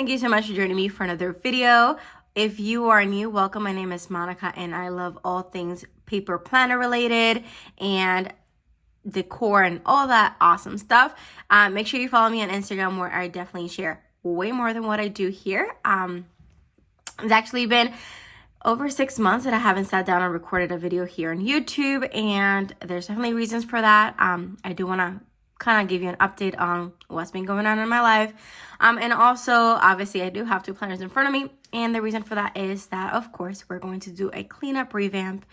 thank you so much for joining me for another video. If you are new, welcome. My name is Monica and I love all things paper planner related and decor and all that awesome stuff. Make sure you follow me on Instagram, where I definitely share way more than what I do here. It's actually been over 6 months that I haven't sat down and recorded a video here on YouTube, and there's definitely reasons for that. I do want to kind of give you an update on what's been going on in my life. And also, obviously, I do have 2 planners in front of me, and the reason for that is that, of course, we're going to do a cleanup revamp,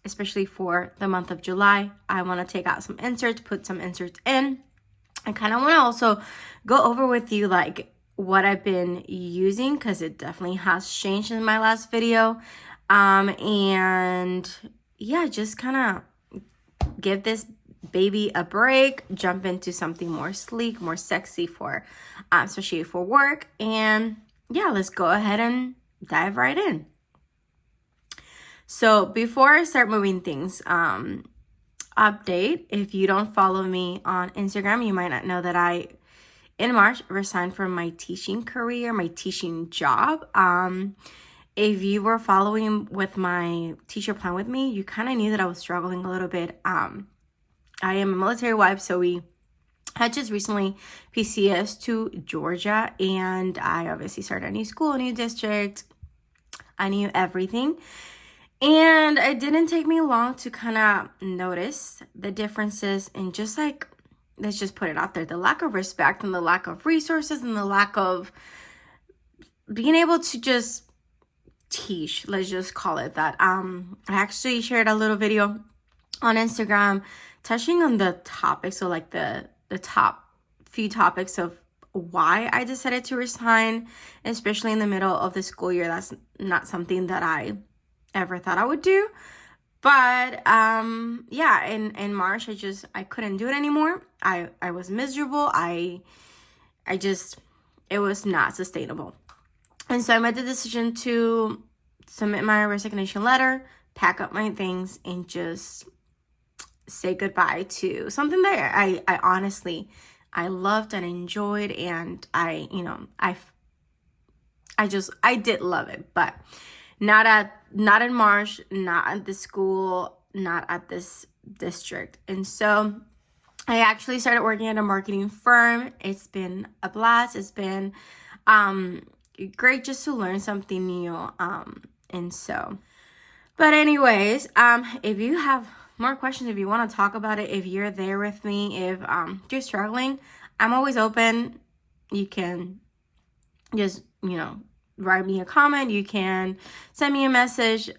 especially for the month of July. I want to take out some inserts, put some inserts in. I kind of want to also go over with you, like, what I've been using, because it definitely has changed in my last video. And yeah, just kind of give this baby a break, jump into something more sleek, more sexy for especially for work. And yeah, let's go ahead and dive right in. So before I start moving things, update, if you don't follow me on Instagram, you might not know that I in March resigned from my teaching career, my teaching job. If you were following with my teacher plan with me, you kind of knew that I was struggling a little bit. I am a military wife, so we had just recently PCS to Georgia, and I obviously started a new school, a new district. I knew everything. And it didn't take me long to kind of notice the differences in, just like, let's just put it out there, the lack of respect and the lack of resources and the lack of being able to just teach, let's just call it that. I actually shared a little video on Instagram touching on the topic, so like the top few topics of why I decided to resign, especially in the middle of the school year. That's not something that I ever thought I would do. But yeah, in March, I couldn't do it anymore. I was miserable. I just, it was not sustainable. And so I made the decision to submit my resignation letter, pack up my things, and just say goodbye to something that I honestly, I loved and enjoyed. And I did love it, but not in March, not at the school, not at this district. And so I actually started working at a marketing firm. It's been a blast. It's been great just to learn something new. And so, but anyways, if you have more questions, if you want to talk about it, if you're there with me, if you're struggling, I'm always open. You can just, write me a comment. You can send me a message.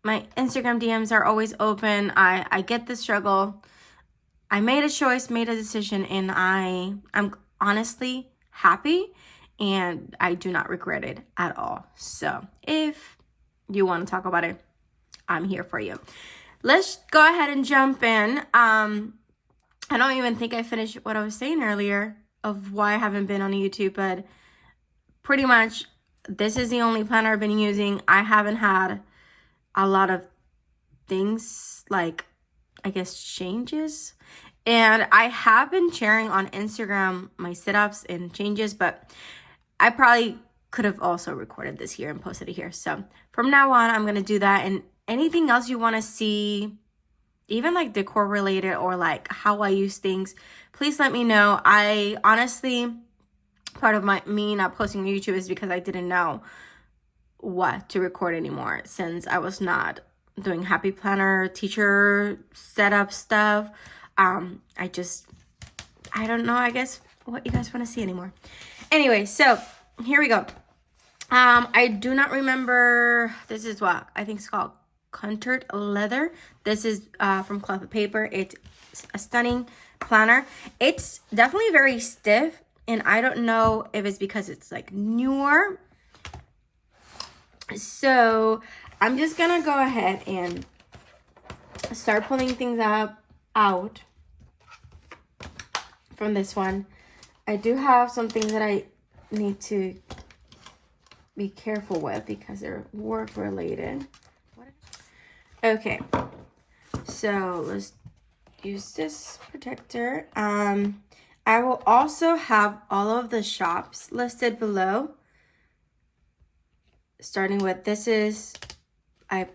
My Instagram DMs are always open. I get the struggle. I made a choice, made a decision, and I'm honestly happy, and I do not regret it at all. So if you want to talk about it, I'm here for you. Let's go ahead and jump in. I don't even think I finished what I was saying earlier of why I haven't been on YouTube, but pretty much this is the only planner I've been using. I haven't had a lot of things, like, I guess, changes. And I have been sharing on Instagram my sit-ups and changes, but I probably could have also recorded this here and posted it here. So from now on, I'm going to do that. And anything else you want to see, even like decor related or like how I use things, please let me know. I honestly, part of me not posting on YouTube is because I didn't know what to record anymore, since I was not doing happy planner teacher setup stuff. I don't know, I guess, what you guys want to see anymore. Anyway, so here we go. I do not remember, this is what I think it's called, contoured leather. This is from Cloth of Paper. It's a stunning planner. It's definitely very stiff, and I don't know if it's because it's like newer. So I'm just gonna go ahead and start pulling things out from this one. I do have some things that I need to be careful with because they're work related. Okay, so let's use this protector. I will also have all of the shops listed below. Starting with, this is, I'm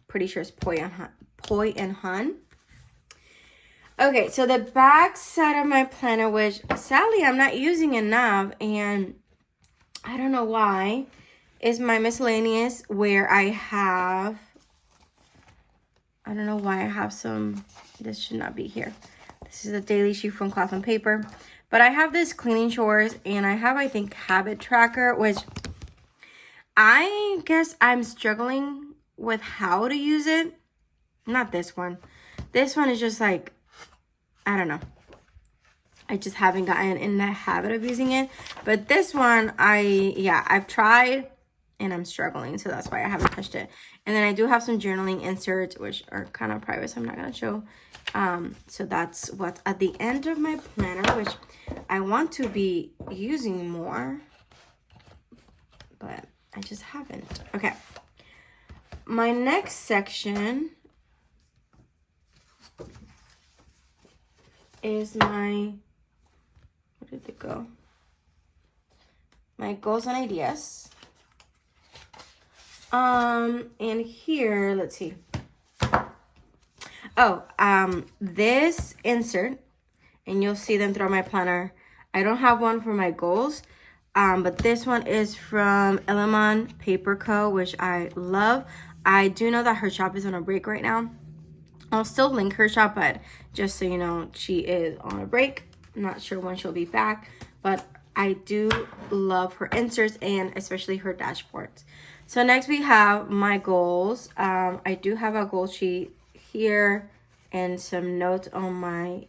pretty sure it's 𝗿𝗺𝗃. Okay, so the back side of my planner, which sadly I'm not using enough, and I don't know why, is my miscellaneous, where I have, I don't know why I have some, this should not be here. This is a daily sheet from Cloth and Paper. But I have this cleaning chores, and I have, I think, habit tracker, which I guess I'm struggling with how to use it. Not this one. This one is just like, I don't know. I just haven't gotten in the habit of using it. But this one, I've tried and I'm struggling. So that's why I haven't touched it. And then I do have some journaling inserts, which are kind of private, so I'm not going to show. So that's what's at the end of my planner, which I want to be using more, but I just haven't. Okay. My next section is my, where did it go? My goals and ideas. And here, let's see. Oh, this insert, and you'll see them throughout my planner. I don't have one for my goals, but this one is from 𝗷𝗵𝗆𝗃, which I love. I do know that her shop is on a break right now. I'll still link her shop, but just so you know, she is on a break. I'm not sure when she'll be back, but I do love her inserts and especially her dashboards. So next we have my goals. I do have a goal sheet here and some notes on my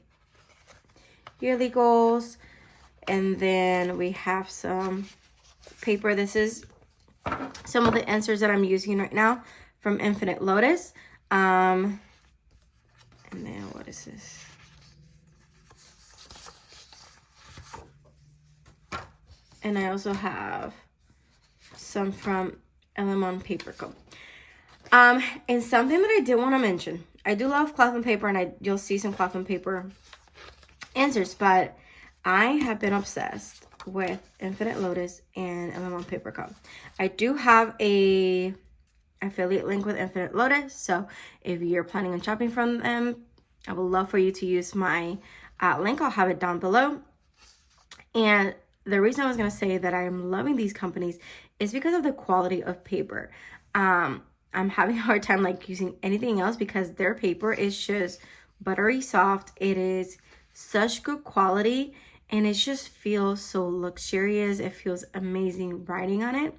yearly goals. And then we have some paper. This is some of the inserts that I'm using right now from Infinite Lotus. And then what is this? And I also have some from 𝗷𝗵𝗆𝗃. And something that I did want to mention. I do love Cloth and Paper, and you'll see some Cloth and Paper answers, but I have been obsessed with Infinite Lotus and 𝗷𝗵𝗆𝗃. I do have a affiliate link with Infinite Lotus, so if you're planning on shopping from them, I would love for you to use my link. I'll have it down below. And the reason I was going to say that I'm loving these companies is because of the quality of paper. I'm having a hard time like using anything else because their paper is just buttery soft. It is such good quality and it just feels so luxurious. It feels amazing writing on it.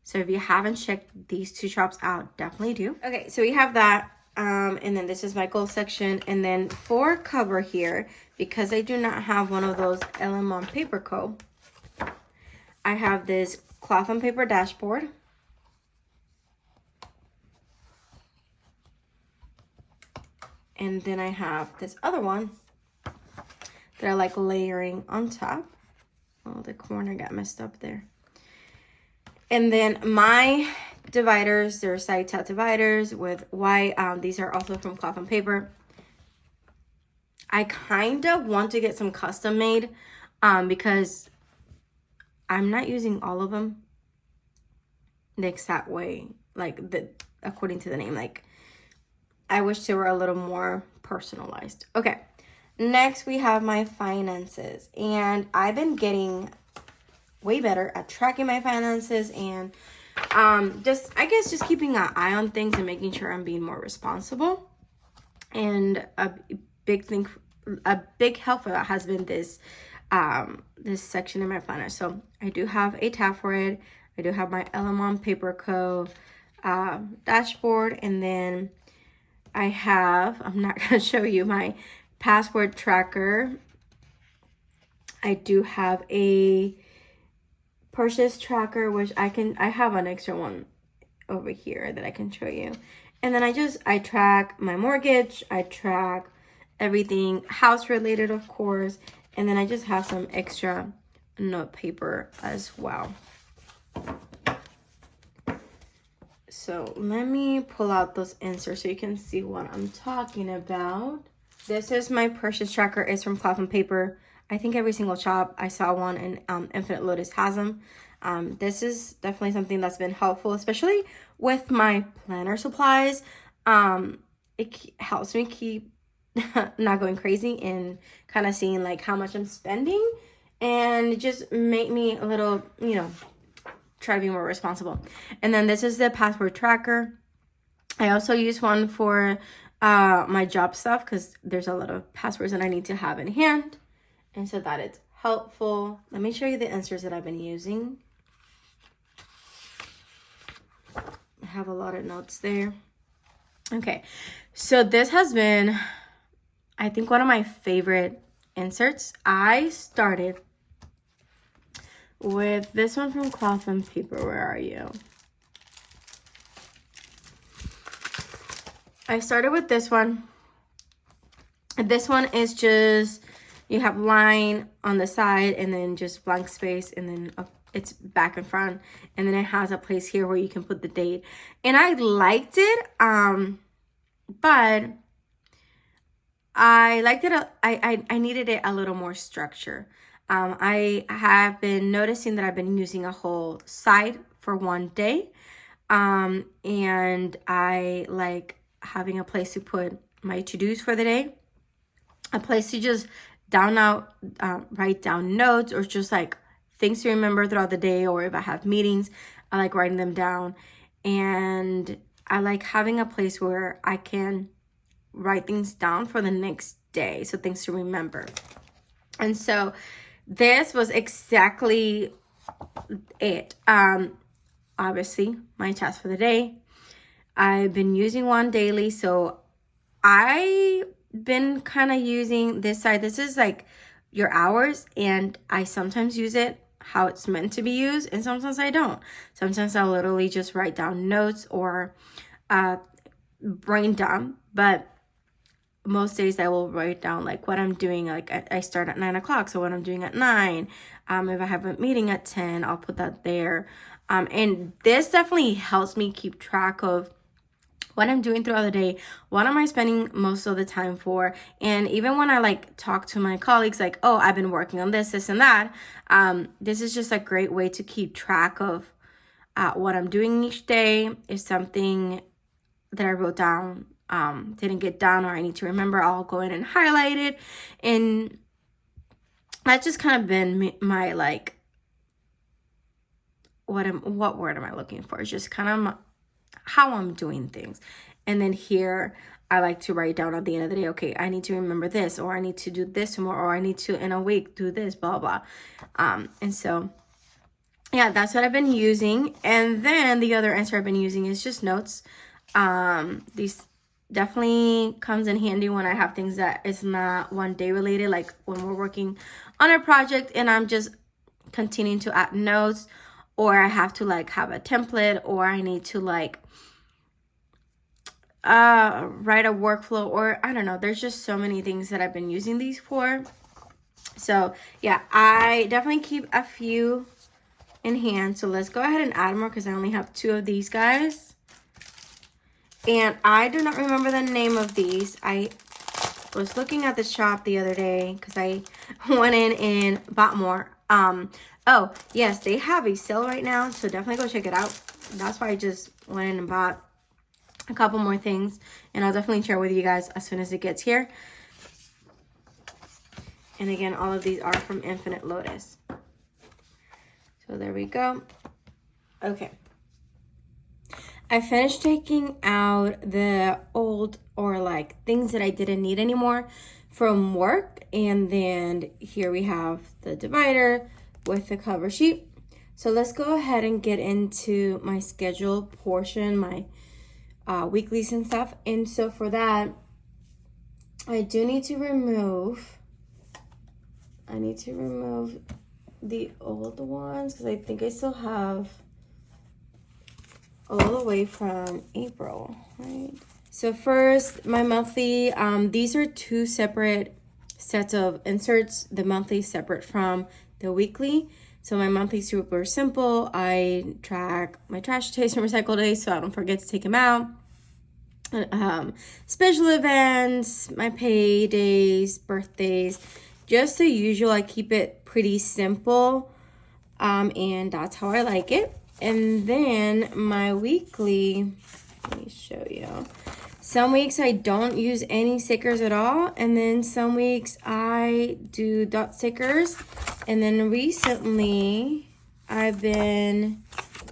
So if you haven't checked these two shops out, definitely do. Okay, so we have that. And then this is my goal section. And then for cover here, because I do not have one of those 𝗷𝗵𝗆𝗃, I have this Cloth and Paper dashboard. And then I have this other one that I like layering on top. Oh, the corner got messed up there. And then my dividers, they're side top dividers with white. These are also from Cloth and Paper. I kind of want to get some custom made because I'm not using all of them the exact way, like according to the name. Like, I wish they were a little more personalized. Okay, next we have my finances, and I've been getting way better at tracking my finances and just keeping an eye on things and making sure I'm being more responsible. And a big help for that has been this this section in my planner. So I do have a tab for it. I do have my 𝗷𝗵𝗆𝗃 dashboard, and then I have, I'm not going to show you my password tracker. I do have a purchase tracker, which I have an extra one over here that I can show you. And then I track my mortgage. I track everything house related, of course. And then I just have some extra note paper as well. So let me pull out those inserts so you can see what I'm talking about. This is my purchase tracker. It's from Cloth and Paper. I think every single shop. I saw one in Infinite Lotus has them. This is definitely something that's been helpful, especially with my planner supplies. It helps me keep not going crazy and kind of seeing like how much I'm spending, and just make me a little, you know, try to be more responsible. And then this is the password tracker. I also use one for my job stuff because there's a lot of passwords that I need to have in hand, and so that it's helpful. Let me show you the inserts that I've been using. I have a lot of notes there. Okay, so this has been, I think, one of my favorite inserts. I started with this one from Cloth and Paper. Where are you? I started with this one. This one is just, you have line on the side and then just blank space, and then it's back and front, and then it has a place here where you can put the date. And I liked it, but I liked it. I needed it a little more structure. I have been noticing that I've been using a whole side for one day, and I like having a place to put my to-dos for the day, a place to just write down notes, or just like things to remember throughout the day, or if I have meetings, I like writing them down. And I like having a place where I can write things down for the next day, so things to remember. And so this was exactly it. Obviously my task for the day. I've been using one daily, so I've been kind of using this side. This is like your hours, and I sometimes use it how it's meant to be used, and sometimes I don't. Sometimes I'll literally just write down notes or brain dump, but most days I will write down like what I'm doing. Like I start at 9 o'clock, so what I'm doing at 9. If I have a meeting at 10, I'll put that there. And this definitely helps me keep track of what I'm doing throughout the day, what am I spending most of the time for. And even when I like talk to my colleagues, like, oh, I've been working on this and that, this is just a great way to keep track of what I'm doing each day. If something that I wrote down didn't get done, or I need to remember, I'll go in and highlight it. And that's just kind of been my like, what word am I looking for? It's just kind of how I'm doing things. And then here I like to write down at the end of the day, okay, I need to remember this, or I need to do this tomorrow, or I need to in a week do this, blah blah. And so yeah, that's what I've been using. And then the other answer I've been using is just notes. These definitely comes in handy when I have things that is not one day related, like when we're working on a project and I'm just continuing to add notes, or I have to like have a template, or I need to like write a workflow, or I don't know. There's just so many things that I've been using these for. So yeah, I definitely keep a few in hand. So let's go ahead and add more, because I only have 2 of these guys. And I do not remember the name of these. I was looking at the shop the other day because I went in and bought more. Oh, yes, they have a sale right now, so definitely go check it out. That's why I just went in and bought a couple more things, and I'll definitely share with you guys as soon as it gets here. And again, all of these are from Infinite Lotus. So there we go. Okay. I finished taking out the old, or like things that I didn't need anymore from work. And then here we have the divider with the cover sheet. So let's go ahead and get into my schedule portion, my weeklies and stuff. And so for that, I do need to remove, the old ones, because I think I still have all the way from April, right? So first, my monthly, these are 2 separate sets of inserts. The monthly is separate from the weekly. So my monthly is super simple. I track my trash days and recycle days, so I don't forget to take them out. Special events, my pay days, birthdays, just the usual. I keep it pretty simple, and that's how I like it. And then my weekly, let me show you. Some weeks I don't use any stickers at all, and then some weeks I do dot stickers. And then recently I've been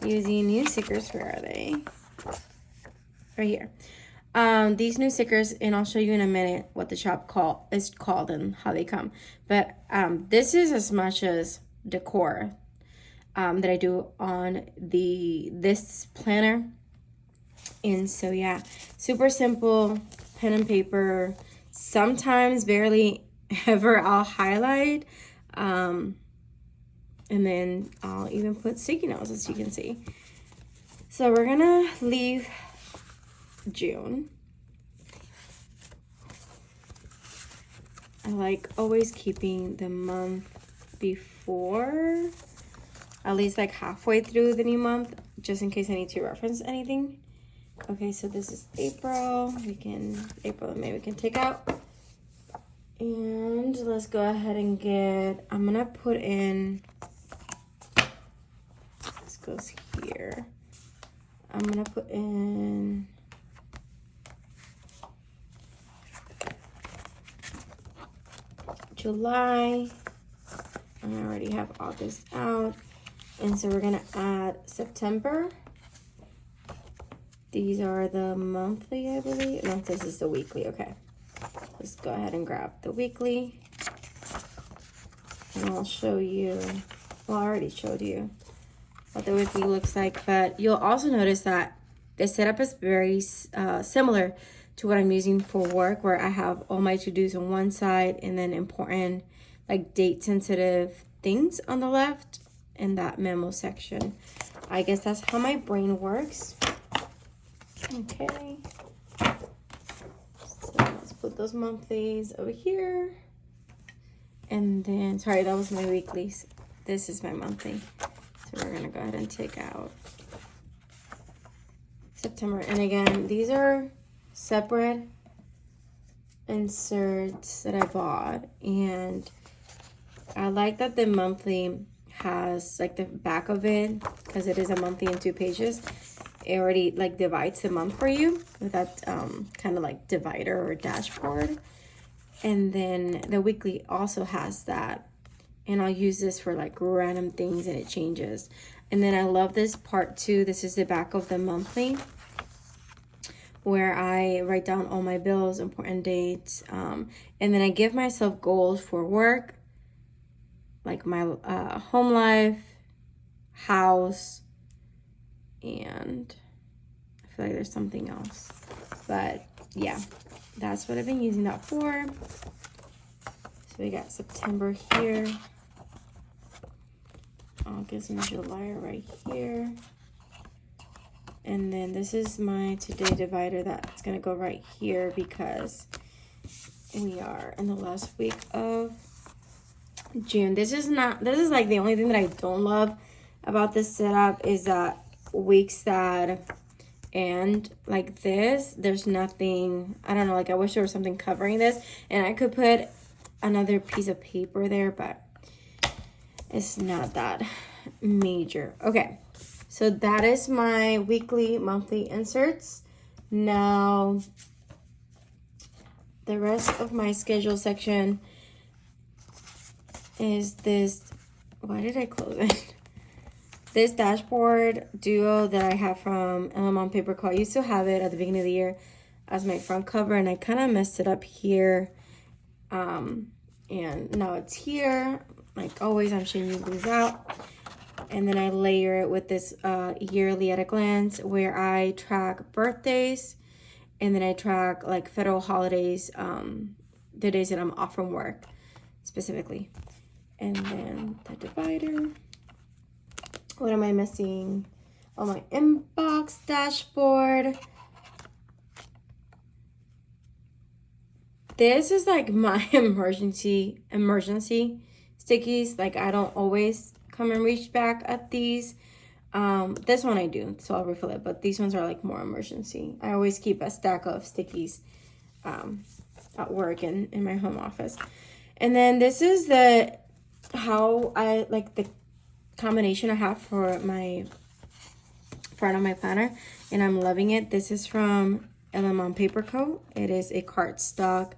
using new stickers. Where are they? Right here. These new stickers, and I'll show you in a minute what the shop is called and how they come. But this is as much as decor that I do on this planner. And so yeah, super simple, pen and paper. Sometimes barely ever I'll highlight, and then I'll even put sticky notes, as you can see. So we're gonna leave June. I like always keeping the month before, at least like halfway through the new month, just in case I need to reference anything. Okay, so this is April. April and May we can take out. And let's go ahead and I'm gonna put in, this goes here. I'm gonna put in July. I already have August out. And so we're gonna add September. These are the monthly, I believe. No, this is the weekly, okay. Let's go ahead and grab the weekly. And I'll show you, well, I already showed you what the weekly looks like, but you'll also notice that the setup is very similar to what I'm using for work, where I have all my to-dos on one side and then important, like date-sensitive things on the left in that memo section. I guess that's how my brain works. Okay, so let's put those monthlies over here. And then, sorry, that was my weeklies. This is my monthly. So we're gonna go ahead and take out September. And again, these are separate inserts that I bought. And I like that the monthly has like the back of it, because it is a monthly in 2 pages. It already like divides the month for you with that kind of like divider or dashboard. And then the weekly also has that, and I'll use this for like random things, and it changes. And then I love this part too. This is the back of the monthly, where I write down all my bills, important dates, and then I give myself goals for work, like my home life, house, and I feel like there's something else. But yeah, that's what I've been using that for. So we got September here, August and July are right here. And then this is my today divider that's gonna go right here, because we are in the last week of June. This is like the only thing that I don't love about this setup, is that weeks that end like this, there's nothing, I don't know, like I wish there was something covering this, and I could put another piece of paper there, but it's not that major. Okay, so that is my weekly, monthly inserts. Now the rest of my schedule section is this, why did I close it? This dashboard duo that I have from On Paper Co. I used to have it at the beginning of the year as my front cover, and I kind of messed it up here. And now it's here. Like always, I'm shading these out. And then I layer it with this yearly at a glance, where I track birthdays, and then I track like federal holidays, the days that I'm off from work specifically. And then the divider. What am I missing? Oh, my inbox dashboard. This is like my emergency stickies. Like I don't always come and reach back at these. This one I do, so I'll refill it. But these ones are like more emergency. I always keep a stack of stickies at work and in my home office. And then this is the how I like the combination I have for my front of my planner, and I'm loving it. This is from Lemon Paper Co. It is a cardstock,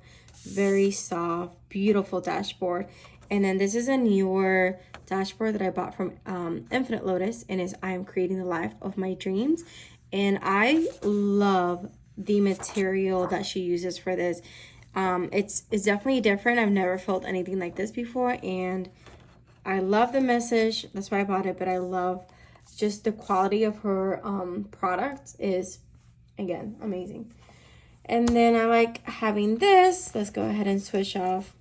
very soft, beautiful dashboard. And then this is a newer dashboard that I bought from Infinite Lotus, and is I am creating the life of my dreams. And I love the material that she uses for this. It's definitely different. I've never felt anything like this before, and I love the message. That's why I bought it. But I love just the quality of her product is, again, amazing. And then I like having this. Let's go ahead and switch off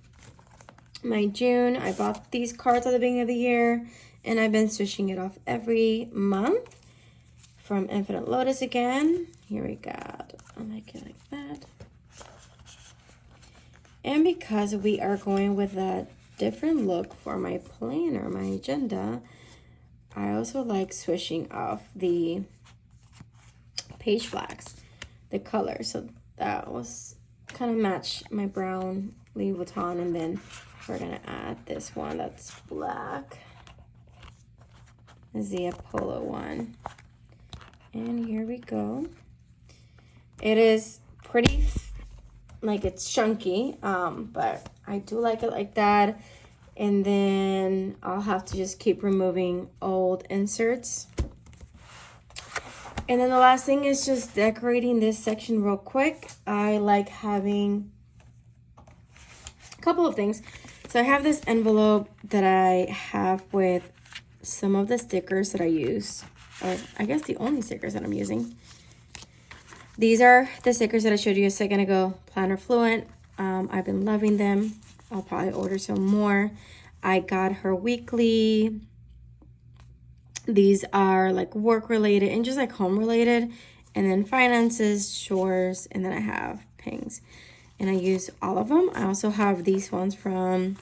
my June. I bought these cards at the beginning of the year, and I've been switching it off every month. From Infinite Lotus again. Here we go. I like it like that. And because we are going with a different look for my planner, my agenda, I also like switching off the page flags, the color. So that was kind of match my brown Louis Vuitton, and then we're gonna add this one that's black. This is the Apollo one. And here we go. It is pretty, like it's chunky, but I do like it like that. And then I'll have to just keep removing old inserts. And then the last thing is just decorating this section real quick. I like having a couple of things. So I have this envelope that I have with some of the stickers that I use. Or I guess the only stickers that I'm using. These are the stickers that I showed you a second ago, Planner Fluent. I've been loving them. I'll probably order some more. I got her weekly. These are like work related and just like home related. And then finances, chores, and then I have pings. And I use all of them. I also have these ones from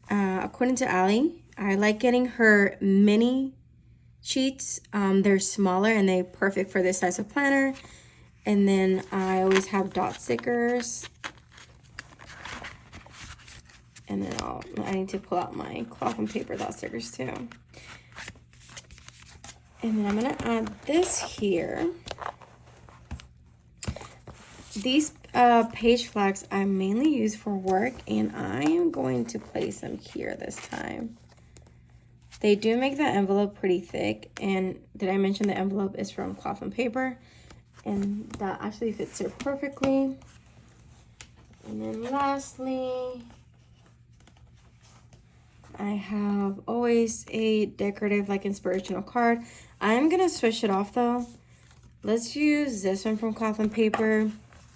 According to Ali. I like getting her mini sheets. They're smaller and they're perfect for this size of planner. And then I always have dot stickers. And then I need to pull out my cloth and paper dot stickers too. And then I'm gonna add this here. These page flags I mainly use for work, and I am going to place them here this time. They do make the envelope pretty thick, and did I mention the envelope is from cloth and paper, and that actually fits here perfectly. And then lastly, I have always a decorative like inspirational card. I'm gonna switch it off though. Let's use this one from cloth and paper.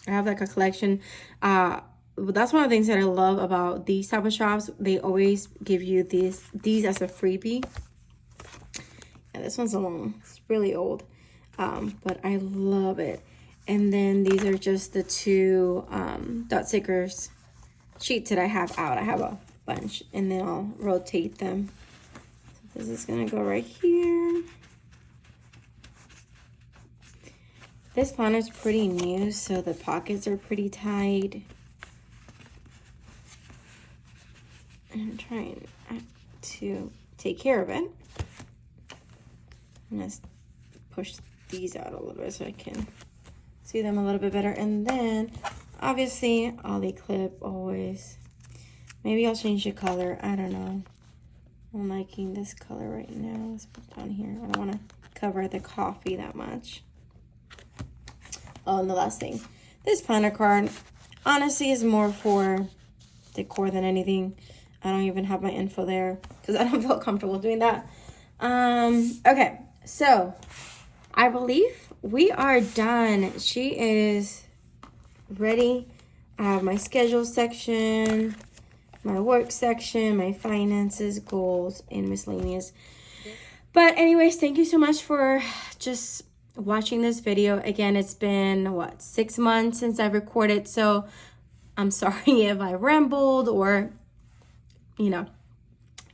I have like a collection. That's one of the things that I love about these type of shops. They always give you these as a freebie. And this one's long. It's really old, but I love it. And then these are just the two dot stickers sheets that I have out. I have a bunch, and then I'll rotate them. So this is gonna go right here. This planner is pretty new, so the pockets are pretty tight. I'm trying to take care of it. I'm gonna push these out a little bit so I can see them a little bit better. And then, obviously, Ollie clip always. Maybe I'll change the color. I don't know. I'm liking this color right now. Let's put it down here. I don't want to cover the coffee that much. Oh, and the last thing. This planner card, honestly, is more for decor than anything. I don't even have my info there because I don't feel comfortable doing that. Okay, so I believe we are done. She is ready. I have my schedule section, my work section, my finances, goals, and miscellaneous. But anyways, thank you so much for just watching this video. Again, it's been what, 6 months since I've recorded, so I'm sorry if I rambled, or you know,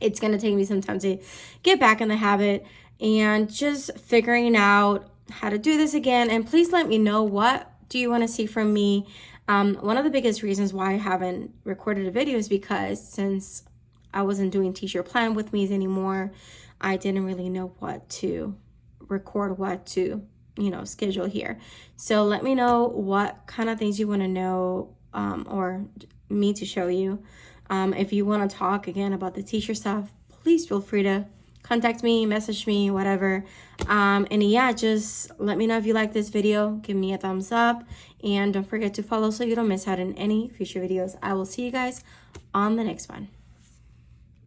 it's gonna take me some time to get back in the habit and just figuring out how to do this again. And please let me know, what do you want to see from me? One of the biggest reasons why I haven't recorded a video is because since I wasn't doing teacher plan with me's anymore, I didn't really know what to record, what to, you know, schedule here. So let me know what kind of things you want to know, or me to show you. If you want to talk again about the teacher stuff, please feel free to contact me, message me, whatever. And yeah, just let me know if you like this video. Give me a thumbs up, and don't forget to follow so you don't miss out on any future videos. I will see you guys on the next one.